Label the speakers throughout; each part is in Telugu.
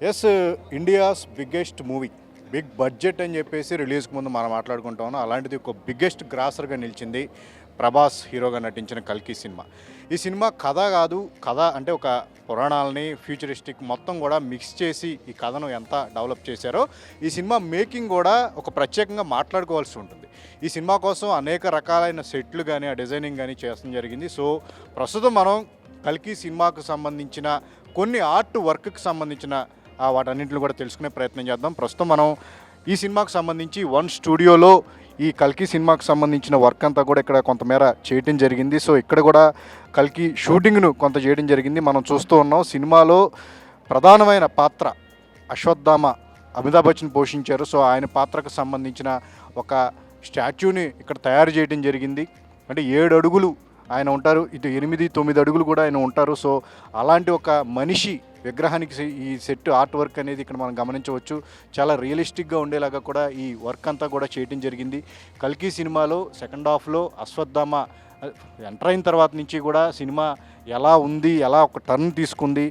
Speaker 1: Yes, India's biggest movie, big budget అని చెప్పేసి రిలీజ్కి ముందు మనం మాట్లాడుకుంటా ఉన్నాం. అలాంటిది ఒక బిగ్గెస్ట్ గ్రాసర్గా నిలిచింది ప్రభాస్ హీరోగా నటించిన కల్కి సినిమా. ఈ సినిమా కథ కాదు, కథ అంటే ఒక పురాణాలని ఫ్యూచరిస్టిక్ మొత్తం కూడా మిక్స్ చేసి ఈ కథను ఎంత డెవలప్ చేశారో ఈ సినిమా మేకింగ్ కూడా ఒక ప్రత్యేకంగా మాట్లాడుకోవాల్సి ఉంటుంది. ఈ సినిమా కోసం అనేక రకాలైన సెట్లు కానీ ఆ డిజైనింగ్ కానీ చేయడం జరిగింది. సో ప్రస్తుతం మనం కల్కి సినిమాకు సంబంధించిన కొన్ని ఆర్ట్ వర్క్కి సంబంధించిన వాటన్నింటిని కూడా తెలుసుకునే ప్రయత్నం చేద్దాం. ప్రస్తుతం మనం ఈ సినిమాకు సంబంధించి వన్ స్టూడియోలో ఈ కల్కి సినిమాకు సంబంధించిన వర్క్ అంతా కూడా ఇక్కడ కొంతమేర చేయడం జరిగింది. సో ఇక్కడ కూడా కల్కి షూటింగ్ను కొంత చేయడం జరిగింది. మనం చూస్తూ ఉన్నాం. సినిమాలో ప్రధానమైన పాత్ర అశ్వత్థామ అమితాబ్ బచ్చన్ పోషించారు. సో ఆయన పాత్రకు సంబంధించిన ఒక స్టాచ్యూని ఇక్కడ తయారు చేయడం జరిగింది. అంటే 7 అడుగులు ఆయన ఉంటారు, ఇటు 8-9 అడుగులు కూడా ఆయన ఉంటారు. సో అలాంటి ఒక మనిషి విగ్రహానికి ఈ సెట్ ఆర్ట్ వర్క్ అనేది ఇక్కడ మనం గమనించవచ్చు. చాలా రియలిస్టిక్గా ఉండేలాగా కూడా ఈ వర్క్ అంతా కూడా చేయడం జరిగింది. కల్కి సినిమాలో సెకండ్ హాఫ్లో అశ్వత్థామ ఎంటర్ అయిన తర్వాత నుంచి కూడా సినిమా ఎలా ఉంది, ఎలా ఒక టర్న్ తీసుకుంది,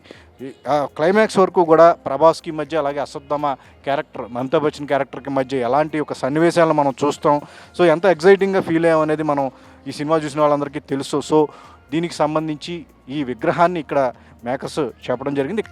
Speaker 1: క్లైమాక్స్ వరకు కూడా ప్రభాస్కి మధ్య అలాగే అశ్వత్థామ క్యారెక్టర్ అమితాబ్ బచ్చన్ క్యారెక్టర్కి మధ్య ఎలాంటి ఒక సన్నివేశాలను మనం చూస్తాం. సో ఎంత ఎగ్జైటింగ్గా ఫీల్ అయ్యామనేది మనం ఈ సినిమా చూసిన వాళ్ళందరికీ తెలుసు. సో దీనికి సంబంధించి ఈ విగ్రహాన్ని ఇక్కడ మేకర్స్ చెప్పడం జరిగింది.